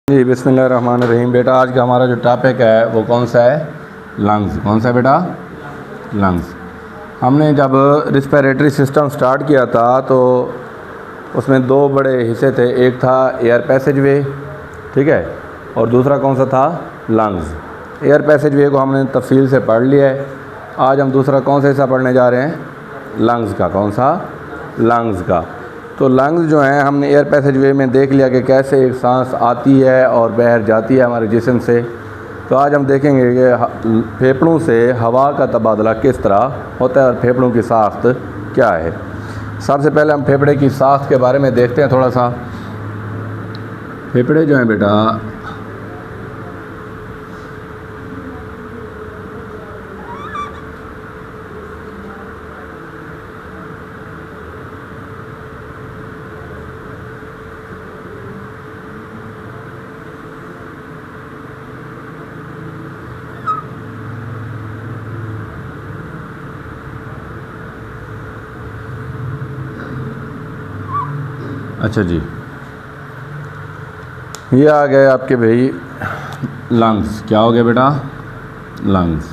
जी बिस्मिल्लाहिर्रहमानिर्रहीम। बेटा आज का हमारा जो टॉपिक है वो कौन सा है? लंग्स। कौन सा है बेटा? लंग्स। हमने जब रिस्पिरेटरी सिस्टम स्टार्ट किया था तो उसमें दो बड़े हिस्से थे, एक था एयर पैसेज वे, ठीक है, और दूसरा कौन सा था? लंग्स। एयर पैसेज वे को हमने तफसील से पढ़ लिया है। आज हम दूसरा कौन सा हिस्सा पढ़ने जा रहे हैं? लंग्स का। कौन सा? लंग्स का। तो लंग्स जो हैं हमने एयर पैसेज वे में देख लिया कि कैसे एक सांस आती है और बाहर जाती है हमारे जिस्म से। तो आज हम देखेंगे कि फेफड़ों से हवा का तबादला किस तरह होता है और फेफड़ों की साख्त क्या है। सबसे पहले हम फेफड़े की साख्त के बारे में देखते हैं थोड़ा सा। फेफड़े जो हैं बेटा अच्छा जी, ये आ गए आपके भाई लंग्स। क्या हो गया बेटा? लंग्स।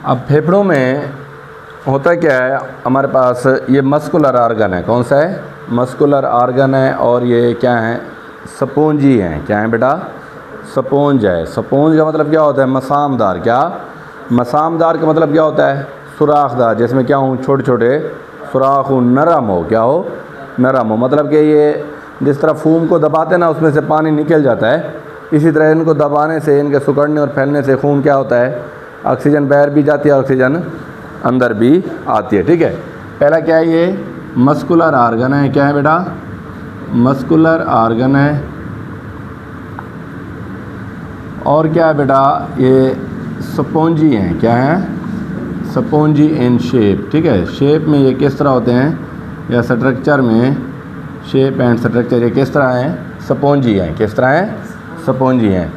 अब फेफड़ों में होता क्या है, हमारे पास ये मस्कुलर आर्गन है। कौन सा है? मस्कुलर आर्गन है। और ये क्या है? स्पॉन्जी हैं। क्या है बेटा? स्पॉन्ज है। स्पॉन्ज का मतलब क्या होता है? मसामदार। क्या? मसामदार का मतलब क्या होता है? सुराखदार। जिसमें क्या हो? छोटे छोटे सुराख हो, नरम हो। क्या हो? नरम हो। मतलब कि ये जिस तरह फूम को दबाते ना उसमें से पानी निकल जाता है, इसी तरह इनको दबाने से, इनके सिकुड़ने और फैलने से खून क्या होता है? ऑक्सीजन बाहर भी जाती है, ऑक्सीजन अंदर भी आती है। ठीक है। पहला क्या है? ये मस्कुलर आर्गन है। क्या है बेटा? मस्कुलर आर्गन है। और क्या है बेटा? ये स्पॉन्जी हैं। क्या है? Spongy in shape. ठीक है। शेप में ये किस तरह होते हैं, या स्ट्रक्चर में, शेप एंड स्ट्रक्चर ये किस तरह हैं? स्पॉन्जी हैं। किस तरह हैं? स्पॉन्जी हैं।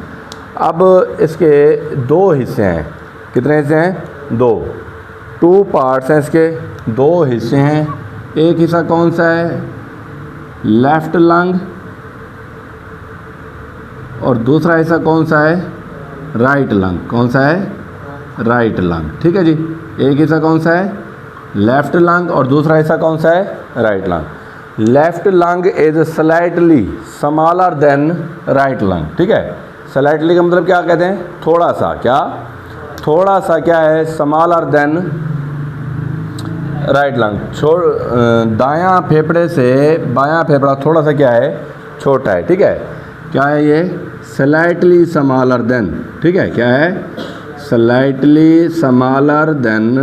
अब इसके दो हिस्से हैं। कितने हिस्से हैं? दो। टू पार्ट्स हैं इसके, दो हिस्से हैं। एक हिस्सा कौन सा है? Left lung. और दूसरा हिस्सा कौन सा है? Right lung. कौन सा है? Right lung. ठीक है जी। एक हिस्सा कौन सा है? लेफ़्ट लंग और दूसरा हिस्सा कौन सा है? Right lung. Left lung is slightly smaller than right lung. ठीक है। स्लाइटली का मतलब क्या कहते हैं? थोड़ा सा। क्या? थोड़ा सा क्या है? Smaller than right lung. दायां फेफड़े से बायां फेफड़ा थोड़ा सा क्या है? छोटा है। ठीक है। क्या है ये? Slightly smaller than. ठीक है। क्या है? स्लाइटली स्मॉलर देन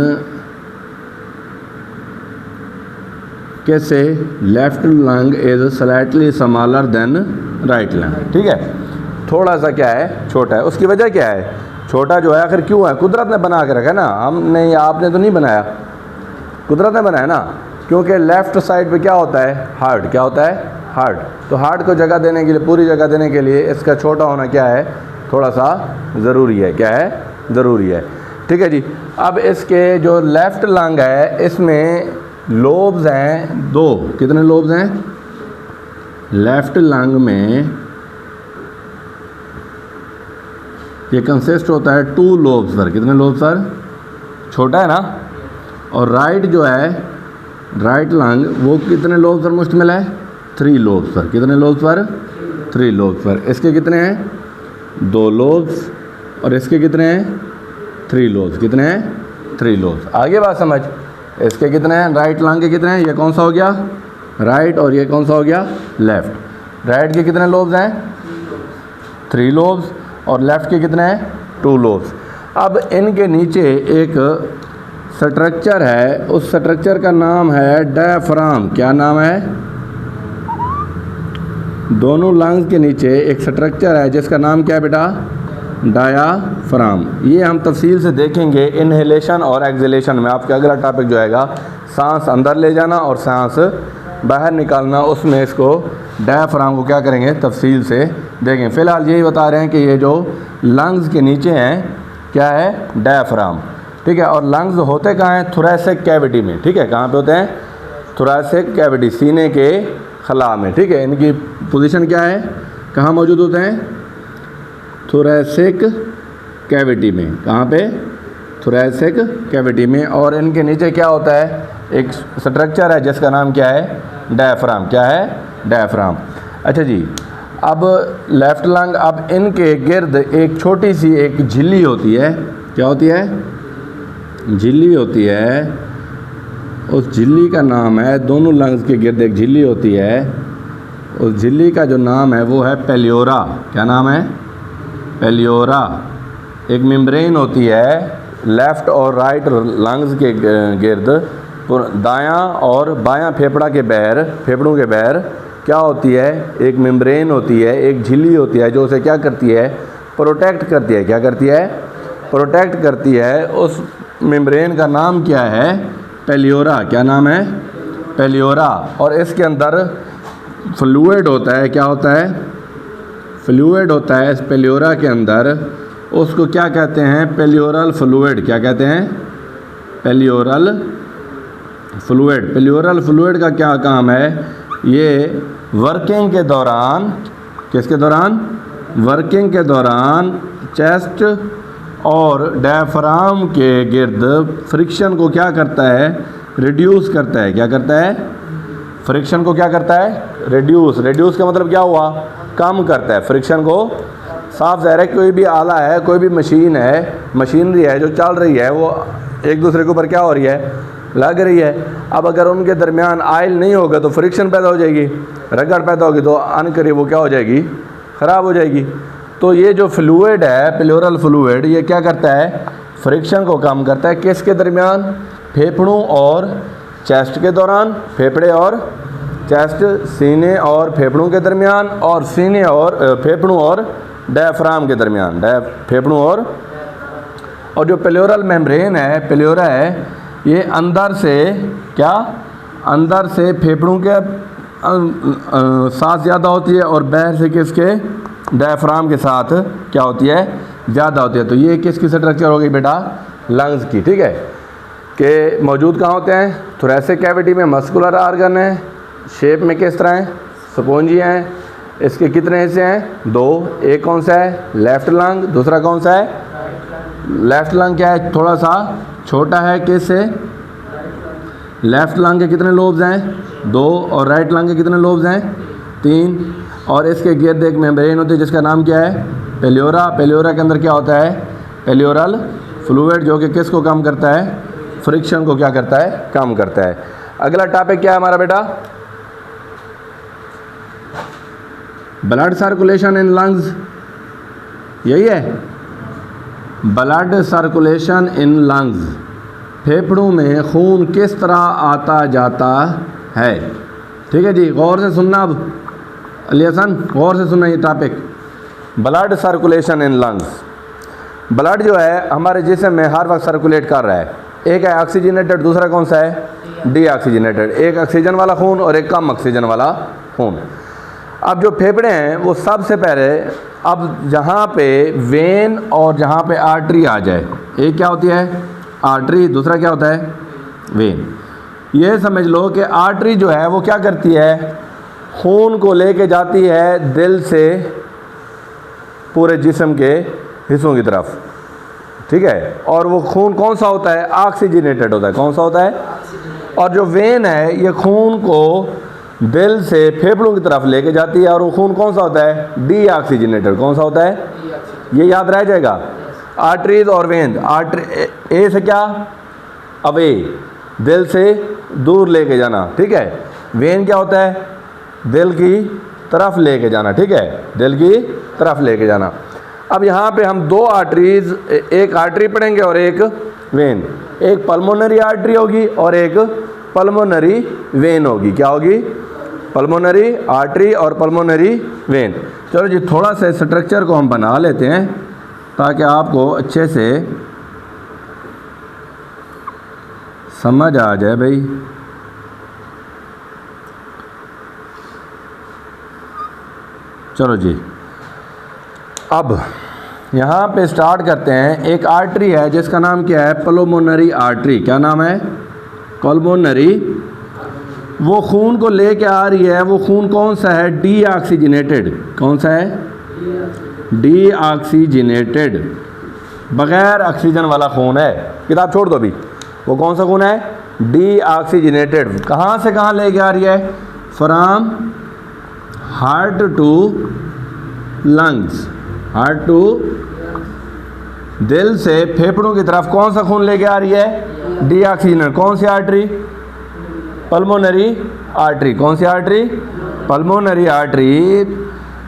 कैसे? Left lung is slightly smaller than right lung. ठीक है। थोड़ा सा क्या है? छोटा है। उसकी वजह क्या है? छोटा जो है आखिर क्यों है? कुदरत ने बना के रखा है ना, हमने या आपने तो नहीं बनाया, कुदरत ने बनाया ना। क्योंकि लेफ़्ट साइड पे क्या होता है? हार्ट। क्या होता है? हार्ट। तो हार्ट को जगह देने के लिए, पूरी जगह देने के लिए इसका छोटा होना क्या है? थोड़ा सा ज़रूरी है। क्या है? ज़रूरी है। ठीक है जी। अब इसके जो लेफ़्ट लंग है इसमें लोब्स हैं दो। कितने लोब्स हैं? लेफ़्ट लंग में ये कंसिस्ट होता है टू लोब्स पर। कितने लोब्स पर? छोटा है ना। और राइट जो है, राइट लंग, वो कितने लोब्स पर मुश्तमिल है? थ्री लोब्स पर। कितने लोब्स पर? थ्री लोब्स पर। इसके कितने हैं? दो लोब्स। और इसके कितने हैं? Three lobes. कितने हैं? Three lobes. आगे बात समझ। इसके कितने हैं? राइट लंग के कितने हैं? ये कौन सा हो गया? राइट। और ये कौन सा हो गया? लेफ़्ट। राइट के कितने लोब्स हैं? Three lobes. और लेफ़्ट के कितने हैं? Two lobes. अब इनके नीचे एक स्ट्रक्चर है, उस स्ट्रक्चर का नाम है डायफ्राम। क्या नाम है? दोनों लंग्स के नीचे एक स्ट्रक्चर है जिसका नाम क्या है बेटा? डायाफ्राम। ये हम तफसील से देखेंगे इनहेलेशन और एक्सहेलेशन में। आपका अगला टॉपिक जो आएगा सांस अंदर ले जाना और सांस बाहर निकालना, उसमें इसको डायफ्राम को क्या करेंगे? तफसील से देखेंगे। फ़िलहाल यही बता रहे हैं कि ये जो लंग्स के नीचे हैं क्या है? डायफ्राम। ठीक है। और लंग्स होते कहाँ हैं? थोरैसिक कैविटी में। ठीक है। कहाँ पे होते हैं? थोरैसिक कैविटी, सीने के खला में, ठीक है। इनकी पोजीशन क्या है, कहाँ मौजूद होते हैं, थोरैसिक कैविटी में। कहाँ पे, थोरैसिक कैविटी में। और इनके नीचे क्या होता है, एक स्ट्रक्चर है जिसका नाम क्या है, डायफ्राम। क्या है, डायफ्राम। अच्छा जी, अब लेफ्ट लंग, अब इनके गिर्द एक छोटी सी एक झिल्ली होती है। क्या होती है, झिल्ली होती है। उस झिल्ली का नाम है, दोनों लंग्स के गिर्द एक झिल्ली होती है। उस झिल्ली का जो नाम है वो है पेल्योरा। क्या नाम है, पेल्योरा। एक मेम्ब्रेन होती है लेफ़्ट और राइट लंग्स के गिर्द, दायां और बायां फेफड़ा के बहर, फेफड़ों के बहर क्या होती है, एक मेम्ब्रेन होती है, एक झिल्ली होती है जो उसे क्या करती है, प्रोटेक्ट करती है। क्या करती है, प्रोटेक्ट करती है। उस मेम्ब्रेन का नाम क्या है, पेल्योरा। क्या नाम है, पेल्योरा। और इसके अंदर फ्लूइड होता है। क्या होता है, फ्लूइड होता है इस पेल्योरा के अंदर। उसको क्या कहते हैं, पेल्योरल फ्लूइड। क्या कहते हैं, पेल्योरल फ्लूइड। पेल्योरल फ्लूइड का क्या काम है, ये वर्किंग के दौरान, किसके दौरान, वर्किंग के दौरान चेस्ट और डायफ्राम के गिर्द फ्रिक्शन को क्या करता है, रिड्यूस करता है। क्या करता है, फ्रिक्शन को क्या करता है, रिड्यूस। रिड्यूस का मतलब क्या हुआ, कम करता है फ्रिक्शन को। साफ ज़ाहिर है, कोई भी आला है, कोई भी मशीन है, मशीनरी है जो चल रही है, वो एक दूसरे के ऊपर क्या हो रही है, लग रही है। अब अगर उनके दरमियान आयल नहीं होगा तो फ्रिक्शन पैदा हो जाएगी, रगड़ पैदा होगी तो अनकरीब वो क्या हो जाएगी, ख़राब हो जाएगी। तो ये जो फ्लूइड है, पेल्योरल फ्लूइड, ये क्या करता है, फ्रिक्शन को कम करता है। किसके दरमियान, फेफड़ों और चेस्ट के दौरान, फेफड़े और चेस्ट, सीने और फेफड़ों के दरमियान, और सीने और फेफड़ों और डायफ्राम के दरमियान, फेफड़ों और जो पेल्योरल मेम्ब्रेन है, पेल्योरा है, ये अंदर से क्या, अंदर से फेफड़ों के साथ ज़्यादा होती है और बाहर से किसके, डायफ्राम के साथ क्या होती है, ज़्यादा होती है। तो ये किसकी स्ट्रक्चर हो गई बेटा, लंग्स की, ठीक है। कि मौजूद कहाँ होते हैं, थोरैसिक कैविटी में। मस्कुलर आर्गन है, शेप में किस तरह है, स्पॉन्जी हैं। इसके कितने हिस्से हैं, दो। एक कौन सा है, लेफ़्ट लंग, दूसरा कौन सा है, लेफ़्ट लंग क्या है, थोड़ा सा छोटा है। किससे, लेफ़्ट लंग के कितने लोब्स हैं, दो। और राइट लंग के कितने लोब्स हैं, तीन। और इसके गिर्द एक मेम्ब्रेन होती है जिसका नाम क्या है, पेल्योरा। पेल्योरा के अंदर क्या होता है, पेल्योरल फ्लूइड, जो कि किसको कम करता है, फ्रिक्शन को क्या करता है, कम करता है। अगला टॉपिक क्या है हमारा बेटा, ब्लड सर्कुलेशन इन लंग्स। यही है, ब्लड सर्कुलेशन इन लंग्स। फेफड़ों में खून किस तरह आता जाता है। ठीक है जी, गौर से सुनना। अब अली हसन गौर से सुनना ये topic, blood circulation in lungs. Blood जो है हमारे जिस्म में हर वक्त सर्कुलेट कर रहा है। एक है ऑक्सीजनेटेड, दूसरा कौन सा है, डीऑक्सीजनेटेड। एक ऑक्सीजन वाला खून और एक कम ऑक्सीजन वाला खून। अब जो फेफड़े हैं वो सबसे पहले, अब जहाँ पे वेन और जहाँ पे आर्टरी आ जाए, एक क्या होती है, आर्टरी, दूसरा क्या होता है, वेन। ये समझ लो कि आर्टरी जो है वो क्या करती है, खून को लेके जाती है दिल से पूरे जिस्म के हिस्सों की तरफ, ठीक है। और वो खून कौन सा होता है, ऑक्सीजनेटेड होता है। कौन सा होता है, और जो वेन है ये खून को दिल से फेफड़ों की तरफ लेके जाती है, और वो खून कौन सा होता है, डीऑक्सीजनेटेड। कौन सा होता है, ये याद रह जाएगा। आर्टरीज और वेन, आर्टरी ए से क्या, अवे, दिल से दूर लेके जाना, ठीक है। वेन क्या होता है, दिल की तरफ लेके जाना, ठीक है, दिल की तरफ लेके जाना। अब यहाँ पे हम दो आर्टरीज, एक आर्टरी पढ़ेंगे और एक वेन। एक पल्मोनरी आर्टरी होगी और एक पल्मोनरी वेन होगी। क्या होगी, पल्मोनरी आर्टरी और पल्मोनरी वेन। चलो जी, थोड़ा सा स्ट्रक्चर को हम बना लेते हैं ताकि आपको अच्छे से समझ आ जाए भाई। चलो जी, अब यहाँ पे स्टार्ट करते हैं। एक आर्टरी है जिसका नाम क्या है, पल्मोनरी आर्टरी। क्या नाम है, पल्मोनरी वो खून को लेके आ रही है, वो खून कौन सा है? डीऑक्सीजनेटेड। कौन सा है? डीऑक्सीजनेटेड, बग़ैर ऑक्सीजन वाला खून है। किताब छोड़ दो अभी। वो कौन सा खून है? डीऑक्सीजनेटेड। कहाँ से कहाँ लेके आ रही है? From heart to lungs, heart to, दिल से फेफड़ों की तरफ कौन सा खून लेके आ रही है? डीऑक्सीजनेटेड। कौन सी आर्टरी? Pulmonary artery. कौन सी आर्टरी? पल्मोनरी आर्टरी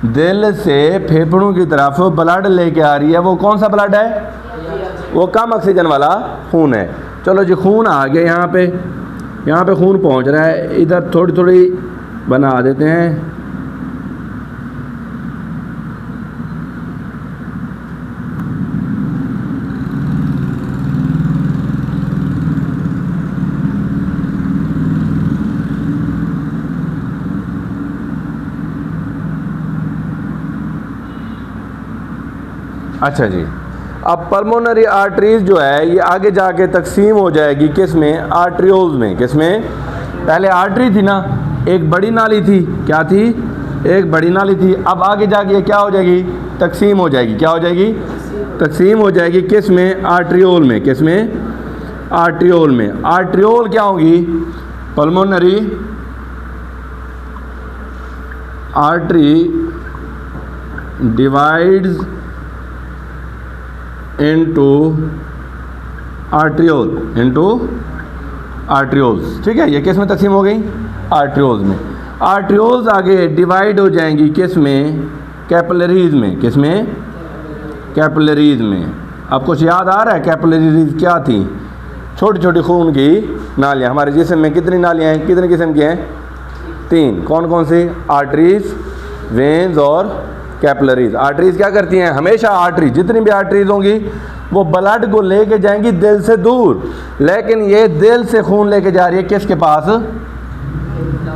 दिल से फेफड़ों की तरफ ब्लड लेके आ रही है। वो कौन सा ब्लड है? वो कम ऑक्सीजन वाला खून है। चलो जी, खून आ गया यहाँ पे खून पहुँच रहा है। इधर थोड़ी थोड़ी बना देते हैं। अच्छा जी, अब पल्मोनरी आर्टरीज जो है ये आगे जाके तकसीम हो जाएगी किस में? आर्ट्रियोल्स में। किस में? पहले आर्टरी थी ना, एक बड़ी नाली थी। क्या थी? एक बड़ी नाली थी। अब आगे जाके ये क्या हो जाएगी? तकसीम हो जाएगी। क्या हो जाएगी? तकसीम हो जाएगी। किस में? आर्ट्रियोल में। किस में? आर्ट्रियोल में। आर्ट्रियोल क्या होगी? Pulmonary artery divides into arterioles. ठीक है, ये किस में तकसीम हो गई? आर्ट्रियोल्स में। आर्ट्रियोल्स आगे डिवाइड हो जाएंगी किस में? कैपिलरीज में। किस में? कैपिलरीज में। अब कुछ याद आ रहा है? कैपिलरीज क्या थी? छोटी छोटी खून की नालियाँ। हमारे जिस्म में कितनी नालियाँ हैं? कितने किस्म की हैं? 3। कौन कौन सी? आर्टरीज, वेन्स और कैपिलरीज। आर्टरीज क्या करती हैं? हमेशा आर्टरी, जितनी भी आर्टरीज होंगी वो ब्लड को लेके जाएंगी दिल से दूर, लेकिन ये दिल से खून लेके जा रही है किसके पास?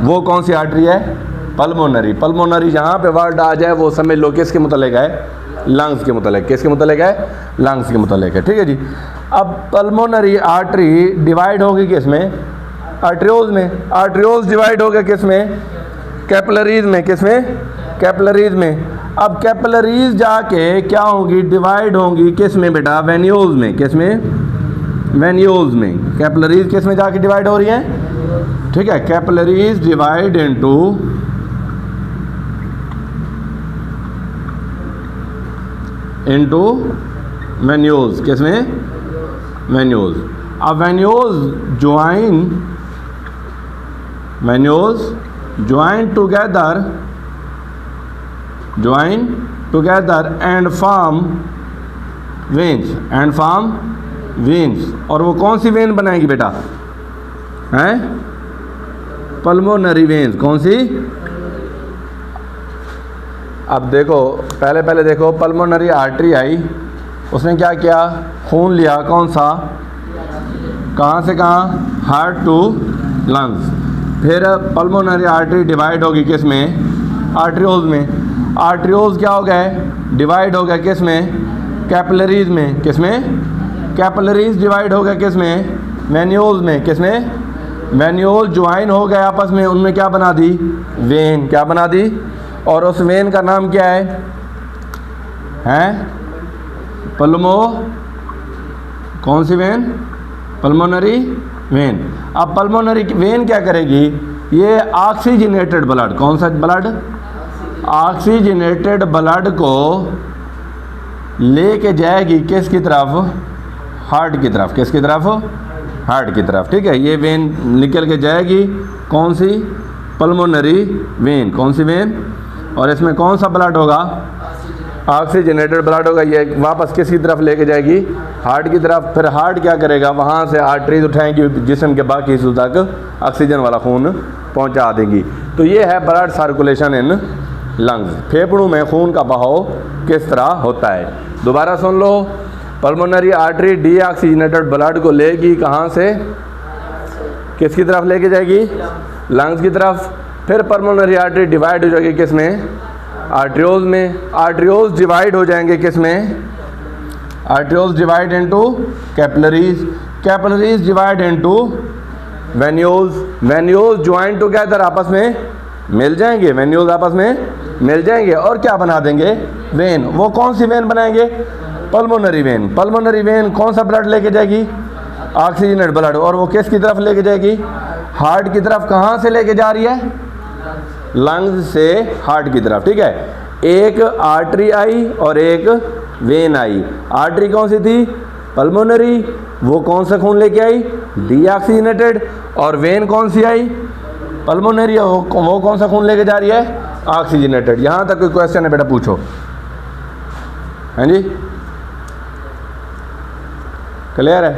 वो कौन सी आर्टरी है? पल्मोनरी। पल्मोनरी जहाँ पे वर्ड आ जाए वो समझ लो किसके मुतल्लिक है? लंग्स के मुतल्लिक। किसके मुतल्लिक है? लंग्स के मुतल्लिक है। ठीक है जी। अब पल्मोनरी आर्टरी डिवाइड होगी किस में? आर्ट्रियोल्स में। आर्ट्रियोल्स डिवाइड हो गए किस में? कैपिलरीज में। किस में? कैपिलरीज में। अब कैपिलरीज जाके क्या होंगी? डिवाइड होंगी किस में बेटा? वेन्यूल्स में। किस में? वेन्यूल्स में। कैपिलरीज किस में जाके डिवाइड हो रही हैं? ठीक है, कैपिलरीज डिवाइड इनटू वेन्यूल्स। किस में? वेन्यूल्स। अब venules join together and form veins. और वो कौन सी वेन बनाएगी बेटा? हैं? Pulmonary veins. कौन सी? अब देखो, पहले देखो, पल्मोनरी आर्टरी आई, उसने क्या किया? खून लिया। कौन सा? कहाँ से कहाँ? Heart to lungs. फिर पल्मोनरी आर्टरी डिवाइड होगी किस में? आर्ट्रियोल्स में। आर्ट्रियोल्स क्या हो गए? डिवाइड हो गया किस में? कैपिलरीज में। किस में? कैपिलरीज डिवाइड हो गया किस में? वेन्यूल्स में। किस में? वेन्यूल ज्वाइन हो गए आपस में, उनमें क्या बना दी? वेन। क्या बना दी? और उस वेन का नाम क्या है? कौन सी वेन? Pulmonary vein. अब पल्मोनरी वेन क्या करेगी? ये ऑक्सीजनेटेड ब्लड, कौन सा ब्लड? ऑक्सीजनेटेड ब्लड को लेके जाएगी किसकी तरफ? हार्ट की तरफ। किसकी तरफ? हार्ट की तरफ। ठीक है, ये वेन निकल के जाएगी कौन सी? Pulmonary vein. कौन सी वेन? और इसमें कौन सा ब्लड होगा? ऑक्सीजनेटेड ब्लड होगा। ये वापस किसकी तरफ लेके जाएगी? हार्ट की तरफ। फिर हार्ट क्या करेगा? वहाँ से आर्टरीज उठाएंगी, जिस्म के बाकी हिस्सों तक ऑक्सीजन वाला खून पहुँचा देंगी। तो ये है ब्लड सर्कुलेशन इन लंग्स। फेफड़ों में खून का बहाव किस तरह होता है? दोबारा सुन लो। पल्मोनरी आर्टरी डीऑक्सीजनेटेड ब्लड को लेगी कहाँ से? किसकी तरफ लेके जाएगी? लंग्स की तरफ। फिर पल्मोनरी आर्टरी डिवाइड हो जाएगी किस में? आर्ट्रियोल्स में। आर्ट्रियोल्स डिवाइड हो जाएंगे किस में? Arterioles divide into capillaries. Capillaries divide into venues join together, आपस में मिल जाएंगे, वेन्यूज आपस में मिल जाएंगे और क्या बना देंगे, वेन। वो कौन सी वेन बनाएंगे, पल्मोनरी वेन। पल्मोनरी वेन कौन सा ब्लड लेके जाएगी, ऑक्सीजनेट ब्लड, और वो किस की तरफ लेके जाएगी, हार्ट की तरफ। कहाँ से लेके जा रही है, लंग्स से हार्ट की तरफ, ठीक है। एक आर्टरी आई और एक वेन आई। आर्टरी कौन सी थी, पल्मोनरी, वो कौन सा खून लेके आई, डीऑक्सीजनेटेड। और वेन कौन सी आई, पल्मोनरी, वो कौन सा खून लेके जा रही है, ऑक्सीजनेटेड। यहाँ तक कोई क्वेश्चन है बेटा, पूछो। हाँ जी, क्लियर है।